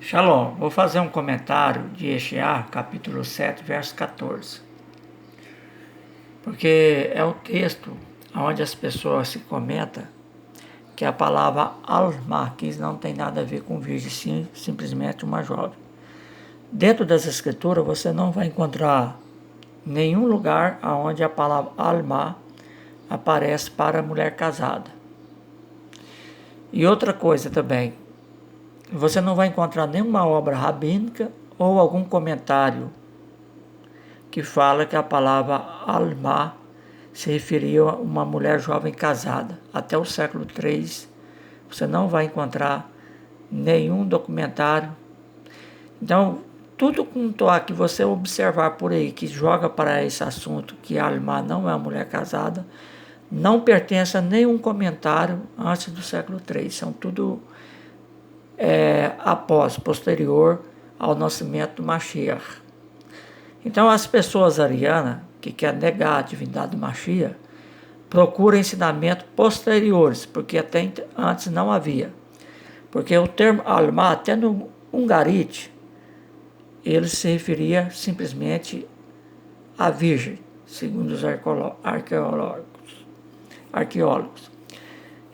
Shalom, vou fazer um comentário de Eshaiá, capítulo 7, verso 14. Porque é um texto onde as pessoas se comentam que a palavra alma, que não tem nada a ver com virgem, sim, simplesmente uma jovem. Dentro das escrituras você não vai encontrar nenhum lugar onde a palavra alma aparece para mulher casada. E outra coisa também, você não vai encontrar nenhuma obra rabínica ou algum comentário que fala que a palavra alma se referia a uma mulher jovem casada. Até o século III você não vai encontrar nenhum documentário. Então, tudo quanto há que você observar por aí que joga para esse assunto que alma não é uma mulher casada, não pertence a nenhum comentário antes do século III. São tudo posterior ao nascimento do Mashiach. Então as pessoas arianas que querem negar a divindade do Mashiach procuram ensinamentos posteriores, porque até antes não havia. Porque o termo alma, até no Ungarite, ele se referia simplesmente à virgem, segundo os arqueólogos.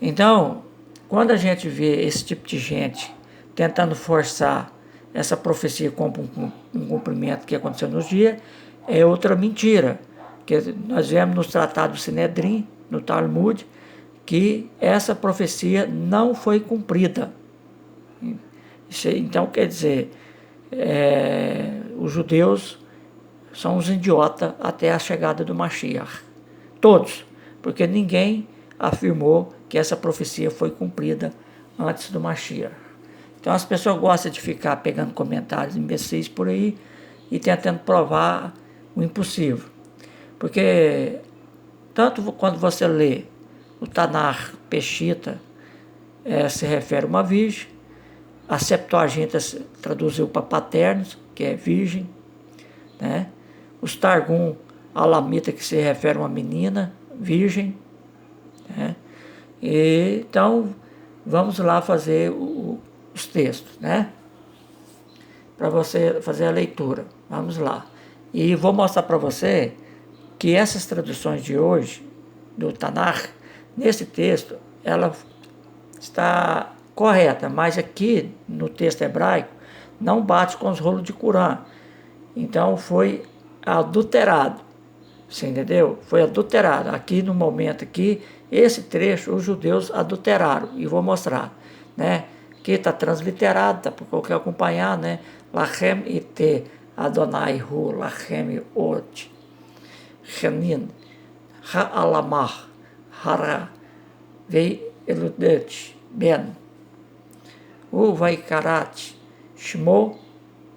Então, quando a gente vê esse tipo de gente tentando forçar essa profecia como um cumprimento que aconteceu nos dias, é outra mentira. Que nós vemos nos tratados do Sinedrim, no Talmud, que essa profecia não foi cumprida. Então, quer dizer, os judeus são os idiotas até a chegada do Mashiach. Todos, porque ninguém afirmou que essa profecia foi cumprida antes do Mashiach. Então as pessoas gostam de ficar pegando comentários imbecis por aí e tentando provar o impossível. Porque tanto quando você lê o Tanar Peshita, se refere a uma virgem, a Septuaginta traduziu para paternos, que é virgem, né? Os Targum Alamita, que se refere a uma menina, virgem, né? E, então, vamos lá fazer os textos, né? Para você fazer a leitura. Vamos lá. E vou mostrar para você que essas traduções de hoje, do Tanakh, nesse texto, ela está correta, mas aqui no texto hebraico não bate com os rolos de Corã. Então foi adulterado. Você entendeu? Foi adulterado. Aqui no momento aqui, esse trecho os judeus adulteraram. E vou mostrar, né? Que está transliterado, tá para qualquer acompanhar, né? Lachem ite Adonai hu, lachem ot, chenin, ha'alamah, hara, vei eludet, ben, vaikarat, shmo,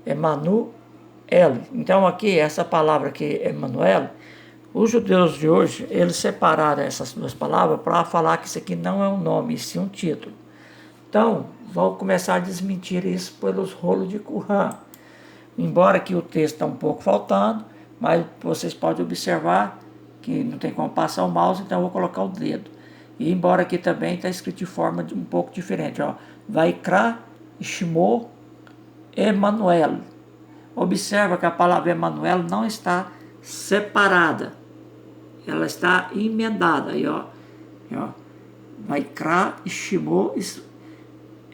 Emmanuel. Então aqui, essa palavra aqui, Emmanuel, os judeus de hoje, eles separaram essas duas palavras para falar que isso aqui não é um nome, e sim um título. Então, vão começar a desmentir isso pelos rolos de Corã. Embora que o texto está um pouco faltando, mas vocês podem observar que não tem como passar o mouse, então eu vou colocar o dedo. E embora aqui também está escrito de forma um pouco diferente, ó. Vaikra, Shmo, Emmanuel. Observa que a palavra Emmanuel não está separada. Ela está emendada. Aí, ó. Vaikra, Shmo,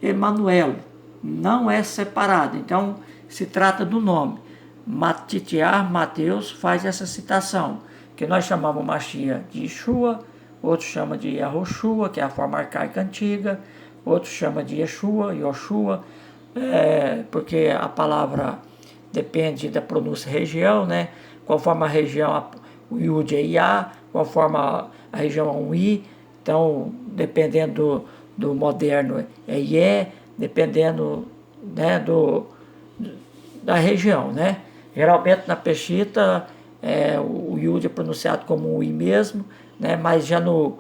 Emmanuel. Não é separado. Então, se trata do nome. Matitiar Mateus faz essa citação, que nós chamamos Mashiach de Yeshua, outros chamam de Yahoshua, que é a forma arcaica antiga, outros chamam de Yeshua, Yoshua, porque a palavra depende da pronúncia região, né? Conforme a região, o Yud é Iá, conforme a região é um I, então, dependendo do moderno é Ié, dependendo, né, da região, né? Geralmente na Peshita o Yud é pronunciado como um I mesmo, né? Mas já no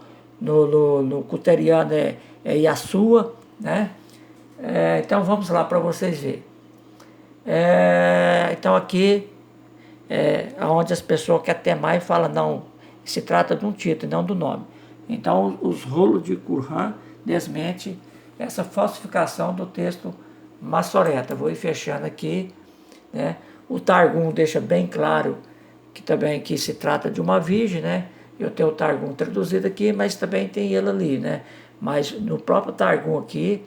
Cuteriano é Yashua, né? Então vamos lá para vocês verem. Então aqui onde as pessoas querem ter mais e falam, não, se trata de um título e não do nome. Então os rolos de Corã desmente essa falsificação do texto Massoreta. Vou ir fechando aqui, né? O Targum deixa bem claro que também que se trata de uma virgem, né? Eu tenho o Targum traduzido aqui, mas também tem ele ali, né? Mas no próprio Targum aqui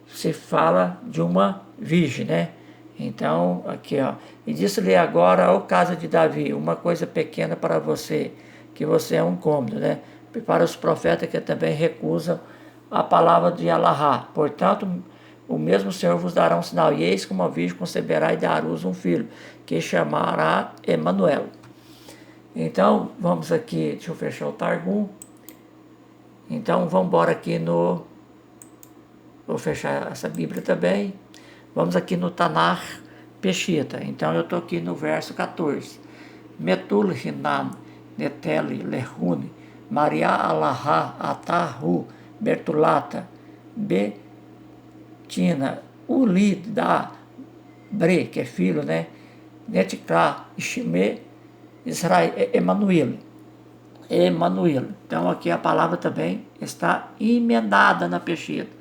se fala de uma virgem, né? Então, aqui, ó. E disse-lhe agora, ó casa de Davi, uma coisa pequena para você, que você é um cômodo, né? Para os profetas que também recusam a palavra de Alahá. Portanto, o mesmo Senhor vos dará um sinal. E eis que uma virgem conceberá e dará à luz um filho, que chamará Emanuel. Então, vamos aqui, deixa eu fechar o Targum. Então, vamos embora aqui no... Vou fechar essa Bíblia também. Vamos aqui no Tanakh Peshitta. Então, eu estou aqui no verso 14. Metul Hinan Neteli Lehuni Maria Alahá Atahu Bertulata Betina Ulida Bre, que é filho, né? Netikra Ishime Israel Emanuel. Emanuel. Então aqui a palavra também está emendada na Peshitta.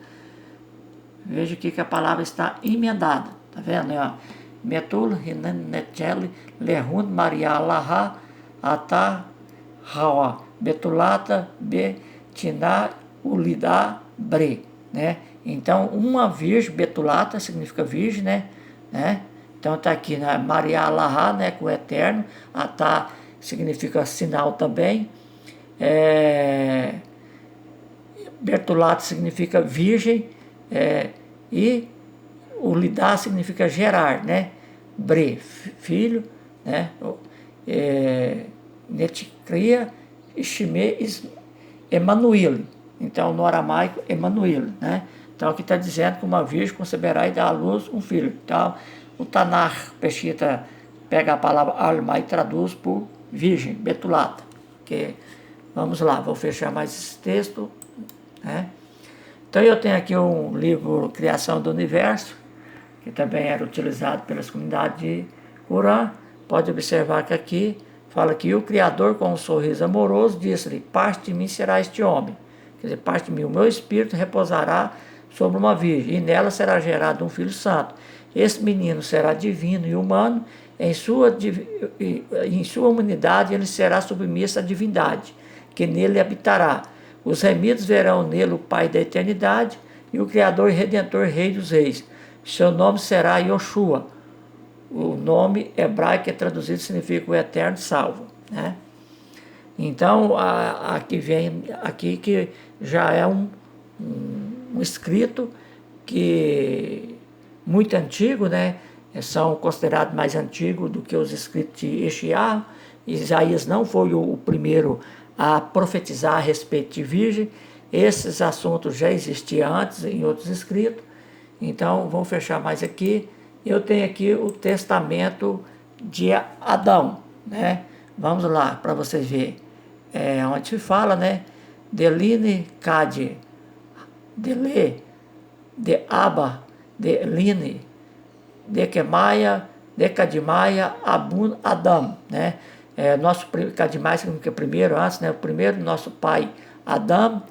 Veja aqui que a palavra está emendada. Tá vendo? Metul Hinan Neteli Lehun Maria Alahá Atah Hawa Betulata Betina Ulida Bre, né? Então, uma virgem, Betulata significa virgem, né? Então, está aqui, né? Maria Alahá, né? Com o eterno. Atá significa sinal também. Betulata significa virgem. E Ulidá significa gerar, né? Bre, filho, né? Neticria, Ishime, Emanuel. Então, no aramaico, Emanuel, né? Então, aqui está dizendo que uma virgem conceberá e dá à luz um filho. Então, o Tanakh Peshitta pega a palavra alma e traduz por virgem, Betulata. Vamos lá, vou fechar mais esse texto, né? Então, eu tenho aqui um livro Criação do Universo, que também era utilizado pelas comunidades de Qurã. Pode observar que aqui fala que o Criador, com um sorriso amoroso, disse-lhe: parte de mim será este homem. Quer dizer, parte de mim, o meu espírito repousará sobre uma virgem, e nela será gerado um filho santo. Esse menino será divino e humano, em sua humanidade ele será submisso à divindade, que nele habitará. Os remidos verão nele o Pai da eternidade, e o Criador e Redentor, Rei dos Reis. Seu nome será Yoshua. O nome hebraico que é traduzido significa o eterno salvo, né? Então, aqui vem aqui que já é um escrito que muito antigo, né? São considerados mais antigos do que os escritos de Yeshayahu. Isaías não foi o primeiro a profetizar a respeito de virgem. Esses assuntos já existiam antes em outros escritos. Então, vamos fechar mais aqui. Eu tenho aqui o testamento de Adão, né? Vamos lá, para vocês verem. Onde se fala, né? Deline Cade, Dele, de Abba, de Line, de Quemaia, de Cadmaia, Abun Adam, né? Nosso Cadmaia significa primeiro, antes, né? O primeiro, nosso pai Adam,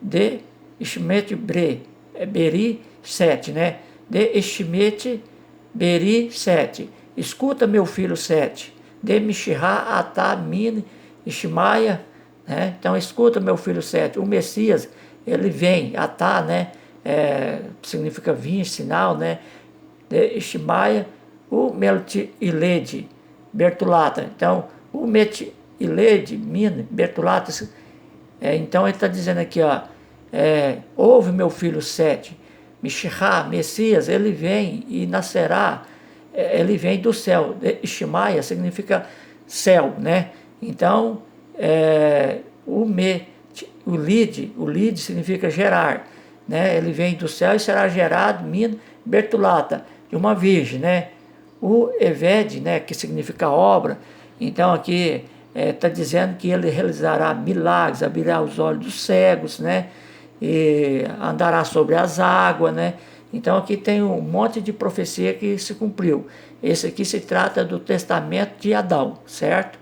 de Ishmet Beri 7, né? De Ishmet Beri 7. Escuta, meu filho 7. De Mishra Atamin Ishmaia, né? Então escuta, meu filho 7. O Messias, ele vem, Atá, né? Significa vir, sinal, né? De Ishmaia, o Meltilede Bertulata. Então, o Meltilede Min Bertulata. Então ele está dizendo aqui, ó, ouve, meu filho 7. Mishra, Messias, ele vem e nascerá, ele vem do céu. Ishmaia significa céu, né? Então, o lid significa gerar, né? Ele vem do céu e será gerado, min Bertulata, de uma virgem, né? O Eved, né, que significa obra. Então aqui está dizendo que ele realizará milagres, abrirá os olhos dos cegos, né? E andará sobre as águas, né? Então aqui tem um monte de profecia que se cumpriu. Esse aqui se trata do testamento de Adão, certo?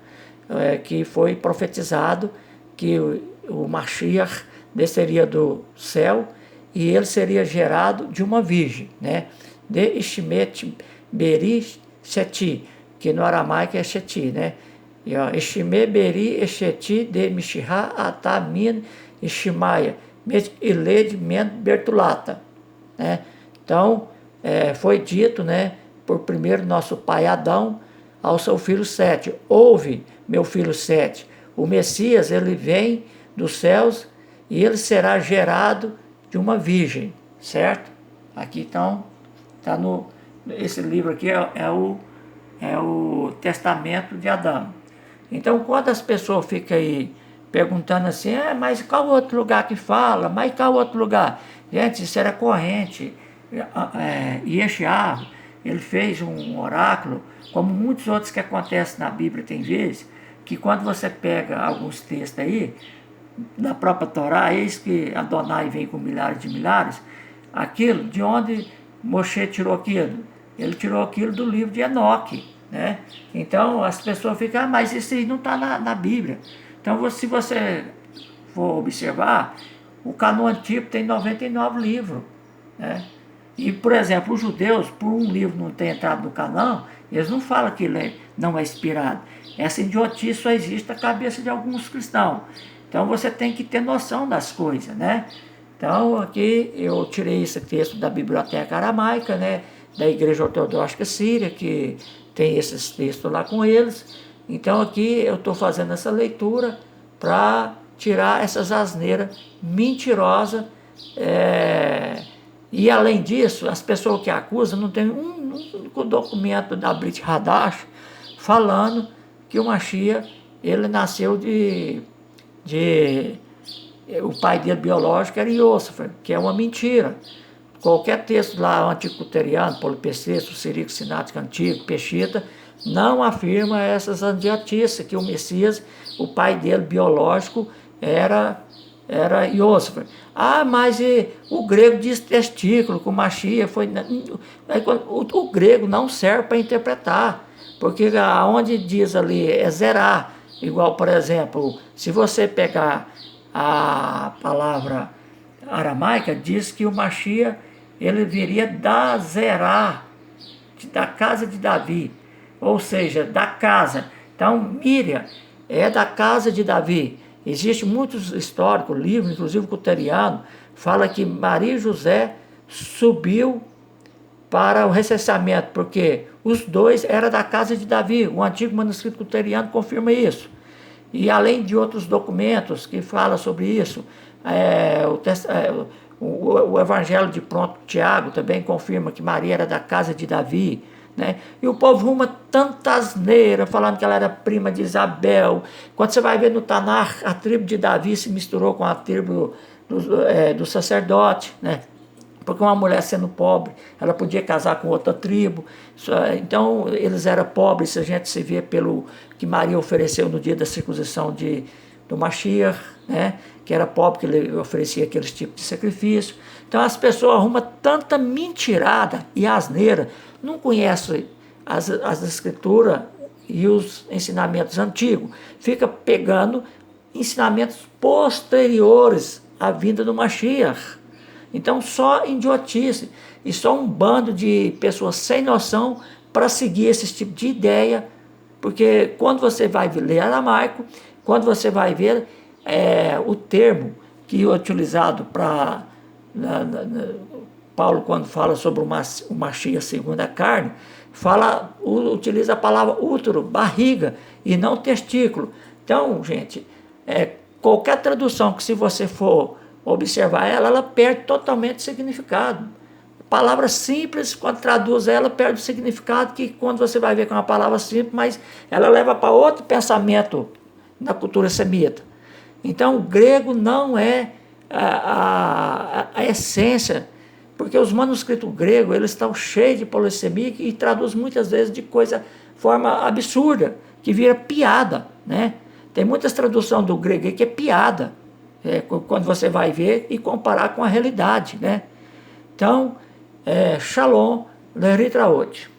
Que foi profetizado que o Mashiach desceria do céu e ele seria gerado de uma virgem, né? De Ishmet Beri Sheti, que no aramaico é Sheti, né? E ó, Ishme Beri Sheti de Mishra Atamin Ishmaia, Iled Men Bertulata, né? Então, foi dito, né, por primeiro nosso pai Adão ao seu filho Sete: ouve, meu filho Sete, o Messias, ele vem dos céus e ele será gerado de uma virgem, certo? Aqui então, tá esse livro aqui é o Testamento de Adão. Então, quando as pessoas ficam aí perguntando assim, mas qual outro lugar que fala? Mas qual outro lugar? Gente, isso era corrente. Yeshayahu, ele fez um oráculo, como muitos outros que acontecem na Bíblia, tem vezes, que quando você pega alguns textos aí, da própria Torá, eis que Adonai vem com milhares de milhares, aquilo, de onde Moshe tirou aquilo? Ele tirou aquilo do livro de Enoque, né? Então as pessoas ficam, mas isso aí não está na Bíblia. Então, se você for observar, o Cânon Antigo tem 99 livros, né? E, por exemplo, os judeus, por um livro não ter entrado no Cânon, eles não falam que ele não é inspirado. Essa idiotice só existe na cabeça de alguns cristãos. Então você tem que ter noção das coisas, né? Então aqui eu tirei esse texto da Biblioteca Aramaica, né? Da Igreja Ortodoxa Síria, que tem esses textos lá com eles. Então aqui eu estou fazendo essa leitura para tirar essas asneiras mentirosas. E além disso, as pessoas que acusam não tem um único documento da Brit Hadash falando que o Mashiach, ele nasceu o pai dele biológico era Iosif, que é uma mentira. Qualquer texto lá, anticuteriano, polipecesto, siríaco, sinático, antigo, peshita, não afirma essas idiotices, que o Messias, o pai dele biológico, era Iosif. Mas o grego diz testículo, que o Mashiach foi... O grego não serve para interpretar, porque onde diz ali é zerar, igual, por exemplo, se você pegar a palavra aramaica, diz que o Mashiach, ele viria da Zerá, da casa de Davi, ou seja, da casa. Então, Míria é da casa de Davi. Existem muitos históricos, livros, inclusive o Cuteriano, fala que Maria e José subiu para o recenseamento, porque os dois eram da casa de Davi. O antigo manuscrito cuteriano confirma isso. E além de outros documentos que falam sobre isso, o Evangelho de Pronto Tiago também confirma que Maria era da casa de Davi, né? E o povo ruma tanta asneira, falando que ela era prima de Isabel. Quando você vai ver no Tanar, a tribo de Davi se misturou com a tribo do sacerdote, né? Porque uma mulher sendo pobre, ela podia casar com outra tribo. Então, eles eram pobres, se a gente se vê pelo que Maria ofereceu no dia da circuncisão do Mashiach, né? Que era pobre, que ele oferecia aqueles tipos de sacrifício. Então, as pessoas arrumam tanta mentirada e asneira, não conhecem as escrituras e os ensinamentos antigos, fica pegando ensinamentos posteriores à vinda do Mashiach. Então, só idiotice e só um bando de pessoas sem noção para seguir esse tipo de ideia, porque quando você vai ler aramaico, quando você vai ver o termo que é utilizado para Paulo, quando fala sobre o Mashiach segundo a carne, utiliza a palavra útero, barriga, e não testículo. Então, gente, qualquer tradução que, se você for observar ela perde totalmente o significado. Palavra simples, quando traduz ela, perde o significado, que quando você vai ver com uma palavra simples, mas ela leva para outro pensamento na cultura semita. Então, o grego não é a essência, porque os manuscritos gregos, eles estão cheios de polissemia e traduz muitas vezes de forma absurda, que vira piada, né? Tem muitas traduções do grego que é piada, quando você vai ver e comparar com a realidade, né? Então, Shalom, Leritraot.